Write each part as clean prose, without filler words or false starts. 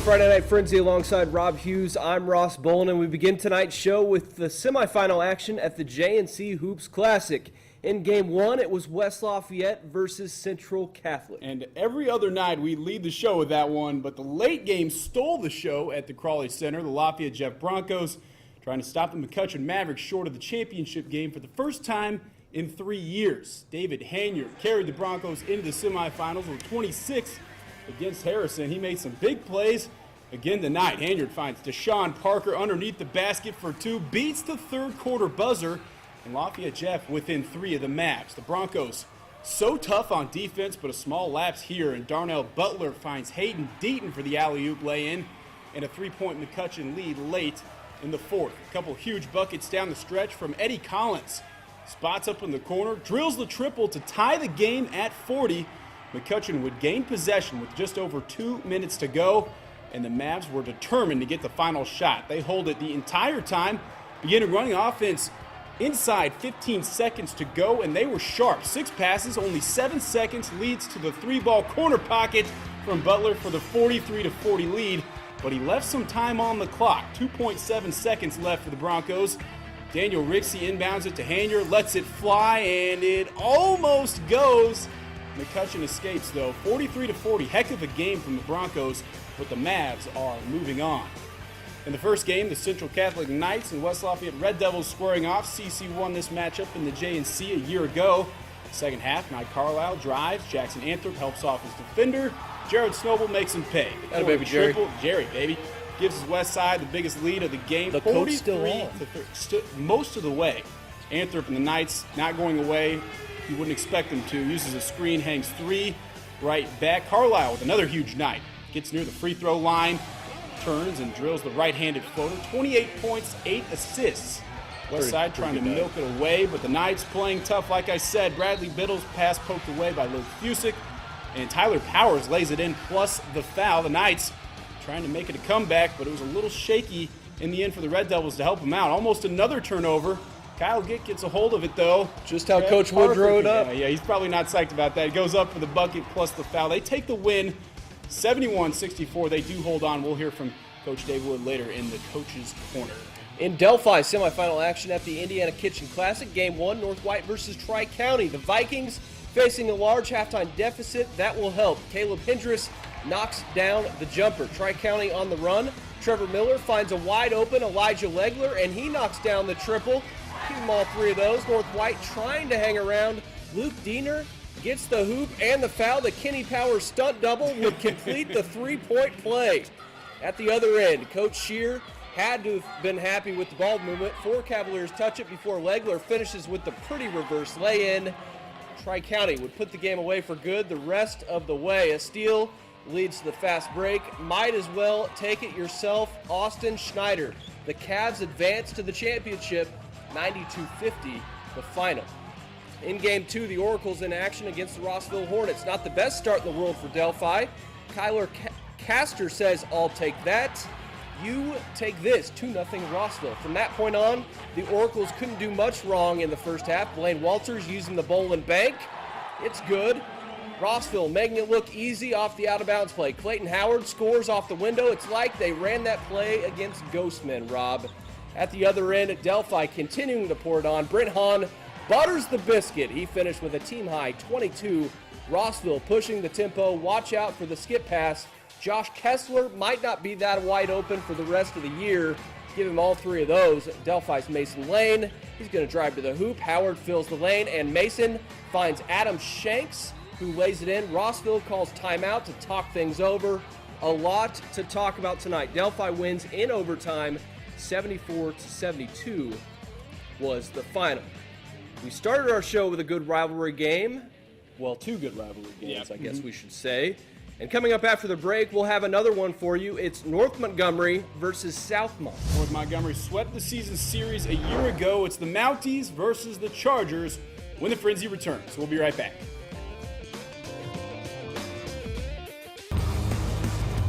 Friday Night Frenzy alongside Rob Hughes. I'm Ross Bolin, and we begin tonight's show with the semifinal action at the J&C Hoops Classic. In Game 1, it was West Lafayette versus Central Catholic. And every other night we lead the show with that one, but the late game stole the show at the Crawley Center. The Lafayette Jeff Broncos trying to stop the McCutcheon Mavericks short of the championship game for the first time in 3 years. David Hanyard carried the Broncos into the semifinals with 26 against Harrison. He made some big plays again tonight. Hanyard finds Deshaun Parker underneath the basket for two, beats the third quarter buzzer, and Lafayette Jeff within 3 of the Mavs. The Broncos so tough on defense, but a small lapse here, and Darnell Butler finds Hayden Deaton for the alley-oop lay-in and a three-point McCutcheon lead late in the fourth. A couple huge buckets down the stretch from Eddie Collins. Spots up in the corner, drills the triple to tie the game at 40. McCutcheon would gain possession with just over 2 minutes to go, and the Mavs were determined to get the final shot. They hold it the entire time, beginning running offense inside 15 seconds to go, and they were sharp. 6 passes, only 7 seconds, leads to the 3-ball corner pocket from Butler for the 43-40 lead, but he left some time on the clock. 2.7 seconds left for the Broncos. Daniel Rixey inbounds it to Hanyard, lets it fly, and it almost goes. McCutcheon escapes, though. 43-40, heck of a game from the Broncos, but the Mavs are moving on. In the first game, the Central Catholic Knights and West Lafayette Red Devils squaring off. CC won this matchup in the J&C a year ago. Second half, Mike Carlisle drives. Jackson Anthrop helps off his defender. Jared Snowball makes him pay. That baby Jerry. Jerry, baby. Gives his West Side the biggest lead of the game. The coach still on. Most of the way. Anthrop and the Knights not going away. You wouldn't expect them to. Uses a screen, hangs 3 right back. Carlisle with another huge night. Gets near the free throw line, turns and drills the right-handed floater. 28 points, 8 assists. West Side trying to milk it away, but the Knights playing tough. Like I said, Bradley Biddle's pass poked away by Luke Fusick, and Tyler Powers lays it in plus the foul. The Knights trying to make it a comeback, but it was a little shaky in the end for the Red Devils to help them out. Almost another turnover. Kyle Gitt gets a hold of it, though. Just how Coach Wood drew it up. Yeah, he's probably not psyched about that. It goes up for the bucket plus the foul. They take the win, 71-64. They do hold on. We'll hear from Coach Dave Wood later in the Coach's Corner. In Delphi, semifinal action at the Indiana Kitchen Classic. Game 1, North White versus Tri-County. The Vikings facing a large halftime deficit. That will help. Caleb Hendricks knocks down the jumper. Tri-County on the run. Trevor Miller finds a wide-open Elijah Legler, and he knocks down the triple. Give them all 3 of those. North White trying to hang around. Luke Diener gets the hoop and the foul. The Kenny Powers stunt double would complete the 3-point play. At the other end, Coach Shear had to have been happy with the ball movement. 4 Cavaliers touch it before Legler finishes with the pretty reverse lay-in. Tri-County would put the game away for good the rest of the way. A steal leads to the fast break. Might as well take it yourself. Austin Schneider. The Cavs advance to the championship. 92-50, the final. In Game 2, the Oracles in action against the Rossville Hornets. Not the best start in the world for Delphi. Kyler Castor says, "I'll take that. You take this." 2-0 Rossville. From that point on, the Oracles couldn't do much wrong in the first half. Blaine Walters using the bowl and bank. It's good. Rossville making it look easy off the out-of-bounds play. Clayton Howard scores off the window. It's like they ran that play against Ghostmen, Rob. At the other end, Delphi continuing to pour it on. Brent Hahn butters the biscuit. He finished with a team-high 22. Rossville pushing the tempo. Watch out for the skip pass. Josh Kessler might not be that wide open for the rest of the year. Give him all 3 of those. Delphi's Mason Lane. He's going to drive to the hoop. Howard fills the lane, and Mason finds Adam Shanks, who lays it in. Rossville calls timeout to talk things over. A lot to talk about tonight. Delphi wins in overtime. 74-72 was the final. We started our show with a good rivalry game. Well, 2 good rivalry games, I guess we should say. And coming up after the break, we'll have another one for you. It's North Montgomery versus Southmont. North Montgomery swept the season series a year ago. It's the Mounties versus the Chargers when the Frenzy returns. We'll be right back.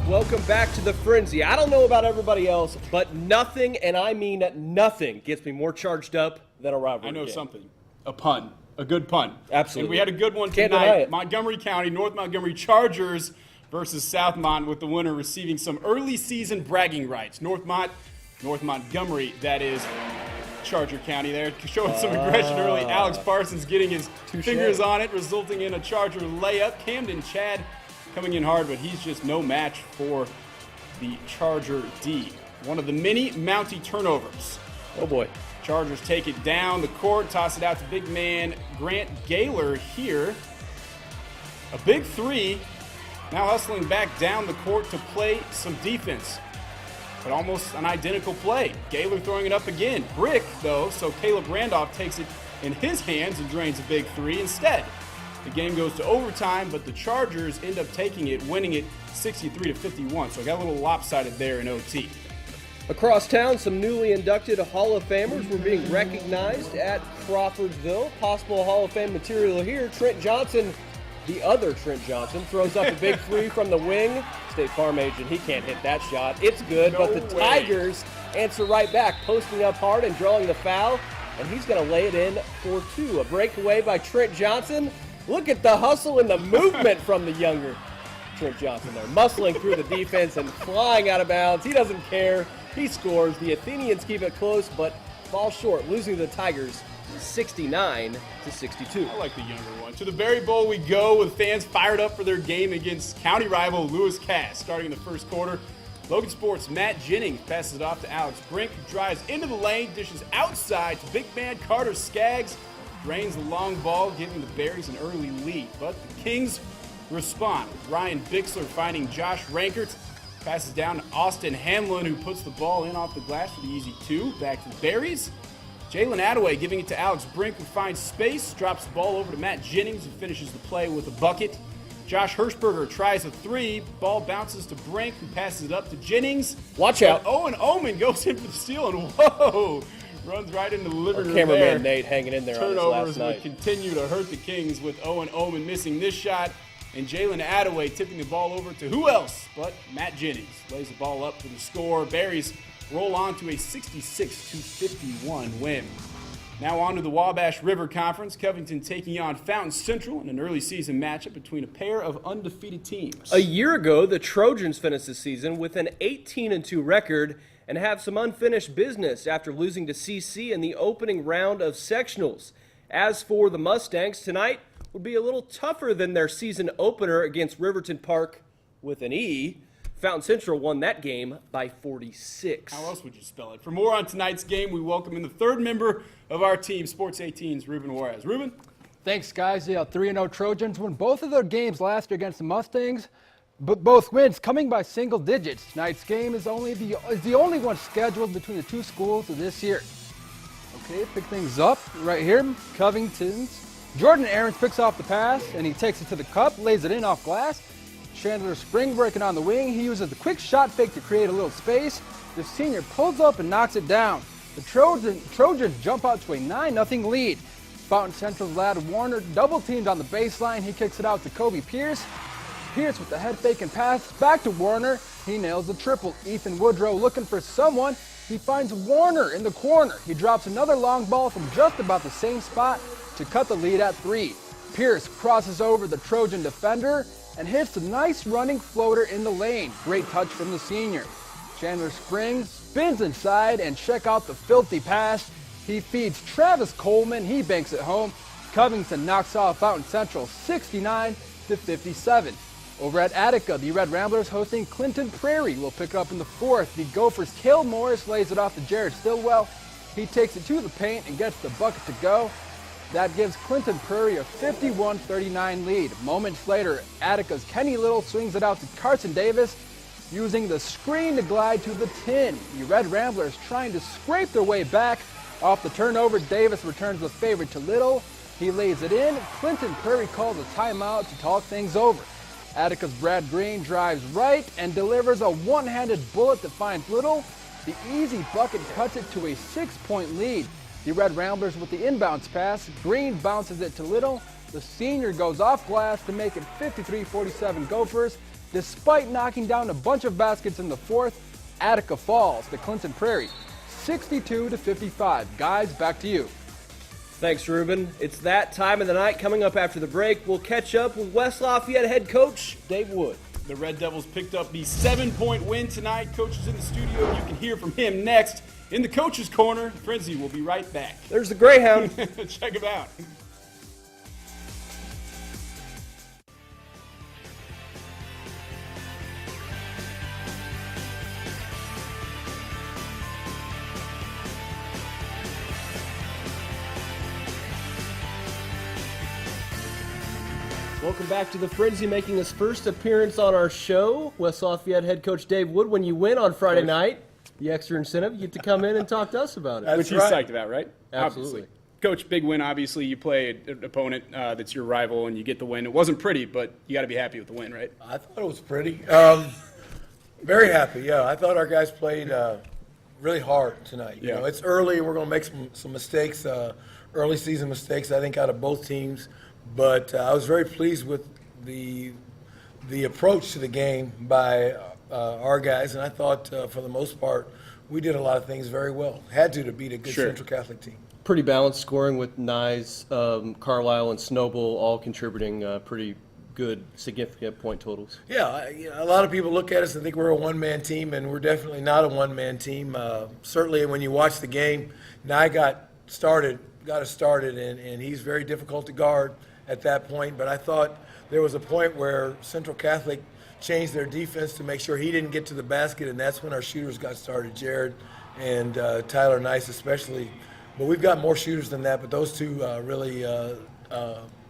Welcome back to the Frenzy. I don't know about everybody else, but nothing, and I mean nothing, gets me more charged up than a rivalry I know game. something. A pun. A good pun. Absolutely. And we had a good one Can't deny tonight. it. Montgomery County, North Montgomery Chargers versus Southmont, with the winner receiving some early season bragging rights. North Montgomery, that is, Charger County there, showing some aggression early. Alex Parsons getting his fingers on it, resulting in a Charger layup. Camden Chad coming in hard, but he's just no match for the Charger D. One of the many Mountie turnovers. Oh boy. Chargers take it down the court, toss it out to big man Grant Gaylor here. A big three, now hustling back down the court to play some defense. But almost an identical play. Gaylor throwing it up again. Brick, though, so Caleb Randolph takes it in his hands and drains a big three instead. The game goes to overtime, but the Chargers end up taking it, winning it 63-51. So I got a little lopsided there in OT. Across town, some newly inducted Hall of Famers were being recognized at Crawfordsville. Possible Hall of Fame material here. Trent Johnson, the other Trent Johnson, throws up a big three from the wing. State Farm agent, he can't hit that shot. It's good, but the Tigers answer right back, posting up hard and drawing the foul, and he's going to lay it in for two. A breakaway by Trent Johnson. Look at the hustle and the movement from the younger Trent Johnson there, muscling through the defense and flying out of bounds. He doesn't care. He scores. The Athenians keep it close, but fall short, losing to the Tigers 69-62. I like the younger one. To the Berry Bowl we go, with fans fired up for their game against county rival Lewis Cass. Starting in the first quarter, Logan Sports' Matt Jennings passes it off to Alex Brink, who drives into the lane, dishes outside to big man Carter Skaggs, drains the long ball, giving the Berries an early lead. But the Kings respond, with Ryan Bixler finding Josh Rankert, passes down to Austin Hamlin, who puts the ball in off the glass for the easy two. Back to the Berries. Jalen Attaway giving it to Alex Brink, who finds space, drops the ball over to Matt Jennings, who finishes the play with a bucket. Josh Hirschberger tries a three, ball bounces to Brink, who passes it up to Jennings. Watch out. Owen Oman goes in for the steal, and whoa, runs right into the living room there. Cameraman Nate hanging in there on this last Turnovers night. would continue to hurt the Kings, with Owen Oman missing this shot, and Jalen Attaway tipping the ball over to who else but Matt Jennings. Lays the ball up for the score. Berries roll on to a 66-51 win. Now on to the Wabash River Conference. Covington taking on Fountain Central in an early season matchup between a pair of undefeated teams. A year ago, the Trojans finished the season with an 18-2 record and have some unfinished business after losing to CC in the opening round of sectionals. As for the Mustangs, tonight would be a little tougher than their season opener against Riverton Park with an E. Fountain Central won that game by 46. How else would you spell it? For more on tonight's game, we welcome in the third member of our team, Sports 18's Ruben Juarez. Ruben? Thanks, guys. Yeah, 3-0 Trojans won both of their games last year against the Mustangs, but both wins coming by single digits. Tonight's game is the only one scheduled between the two schools of this year. Okay, pick things up right here. Covington's Jordan Aarons picks off the pass, and he takes it to the cup, lays it in off glass. Chandler Spring breaking on the wing. He uses the quick shot fake to create a little space. The senior pulls up and knocks it down. The Trojans jump out to a 9-0 lead. Fountain Central's lad Warner double teamed on the baseline. He kicks it out to Kobe Pierce. Pierce with the head fake and pass back to Warner. He nails the triple. Ethan Woodrow looking for someone. He finds Warner in the corner. He drops another long ball from just about the same spot to cut the lead at 3. Pierce crosses over the Trojan defender and hits a nice running floater in the lane. Great touch from the senior. Chandler Springs spins inside, and check out the filthy pass. He feeds Travis Coleman. He banks it home. Covington knocks off Fountain Central 69-57. Over at Attica, the Red Ramblers hosting Clinton Prairie will pick up in the fourth. The Gophers' Cale Morris lays it off to Jared Stillwell. He takes it to the paint and gets the bucket to go. That gives Clinton Prairie a 51-39 lead. Moments later, Attica's Kenny Little swings it out to Carson Davis, using the screen to glide to the tin. The Red Ramblers trying to scrape their way back. Off the turnover, Davis returns the favor to Little. He lays it in. Clinton Prairie calls a timeout to talk things over. Attica's Brad Green drives right and delivers a one-handed bullet that finds Little. The easy bucket cuts it to a 6-point lead. The Red Ramblers with the inbounds pass. Green bounces it to Little. The senior goes off glass to make it 53-47 Gophers. Despite knocking down a bunch of baskets in the fourth, Attica falls to Clinton Prairie 62-55. Guys, back to you. Thanks, Ruben. It's that time of the night coming up after the break. We'll catch up with West Lafayette head coach Dave Wood. The Red Devils picked up the 7-point win tonight. Coach is in the studio. You can hear from him next in the Coach's Corner. Frenzy will be right back. There's the Greyhound. Check him out. Welcome back to the Frenzy, making his first appearance on our show. West Lafayette head coach Dave Wood. When you win on Friday night, the extra incentive, you get to come in and talk to us about it. Which he's psyched about, right? Absolutely. Obviously. Coach, big win. Obviously, you play an opponent that's your rival, and you get the win. It wasn't pretty, but you got to be happy with the win, right? I thought it was pretty. Very happy, yeah. I thought our guys played really hard tonight. You know, it's early. We're going to make some mistakes, early season mistakes, I think, out of both teams. But I was very pleased with the approach to the game by our guys, and I thought for the most part we did a lot of things very well. Had to beat a good Central Catholic team. Pretty balanced scoring with Nyes, Carlisle, and Snowball all contributing pretty good, significant point totals. Yeah, a lot of people look at us and think we're a one-man team, and we're definitely not a one-man team. Certainly when you watch the game, Nye got us started, and he's very difficult to guard at that point. But I thought there was a point where Central Catholic changed their defense to make sure he didn't get to the basket, and that's when our shooters got started, Jared and Tyler Nice especially. But we've got more shooters than that, but those two really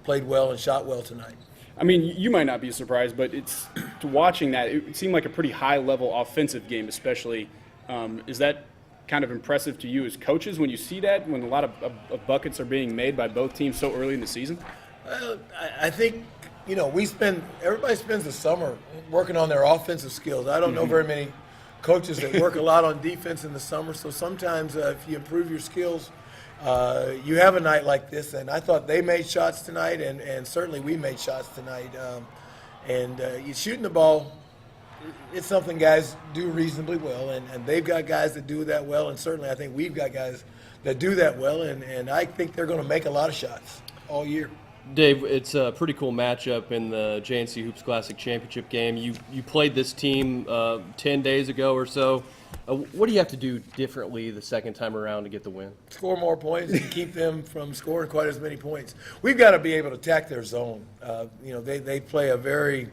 played well and shot well tonight. I mean, you might not be surprised, but it's watching that, it seemed like a pretty high-level offensive game especially. Is that kind of impressive to you as coaches when you see that, when a lot of buckets are being made by both teams so early in the season? I think, everybody spends the summer working on their offensive skills. I don't know very many coaches that work a lot on defense in the summer, so sometimes if you improve your skills, you have a night like this. And I thought they made shots tonight, and certainly we made shots tonight. You shooting the ball, it's something guys do reasonably well, and they've got guys that do that well, and certainly I think we've got guys that do that well, and I think they're going to make a lot of shots all year. Dave, it's a pretty cool matchup in the JNC Hoops Classic Championship game. You played this team 10 days ago or so. What do you have to do differently the second time around to get the win? Score more points and keep them from scoring quite as many points. We've got to be able to attack their zone. They play a very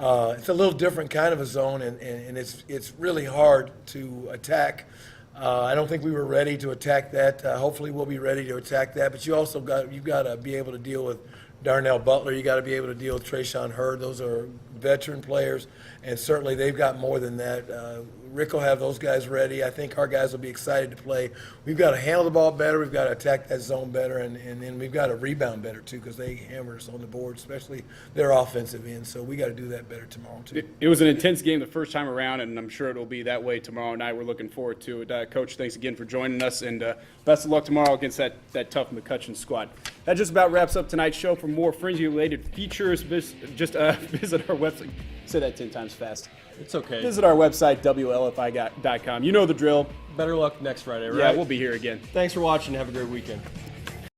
it's a little different kind of a zone, and it's really hard to attack. I don't think we were ready to attack that. Hopefully we'll be ready to attack that. But you've got to be able to deal with Darnell Butler. You got to be able to deal with Trayshawn Hurd. Those are veteran players, and certainly they've got more than that. Rick will have those guys ready. I think our guys will be excited to play. We've got to handle the ball better. We've got to attack that zone better, and then we've got to rebound better too, because they hammer us on the board, especially their offensive end. So we got to do that better tomorrow too. It was an intense game the first time around, and I'm sure it'll be that way tomorrow night. We're looking forward to it. Coach, thanks again for joining us, and best of luck tomorrow against that tough McCutcheon squad. That just about wraps up tonight's show. For more Frenzy-related features, visit our website. Say that 10 times fast. It's okay. Visit our website, WLFI.com. You know the drill. Better luck next Friday, right? Yeah, we'll be here again. Thanks for watching. Have a great weekend.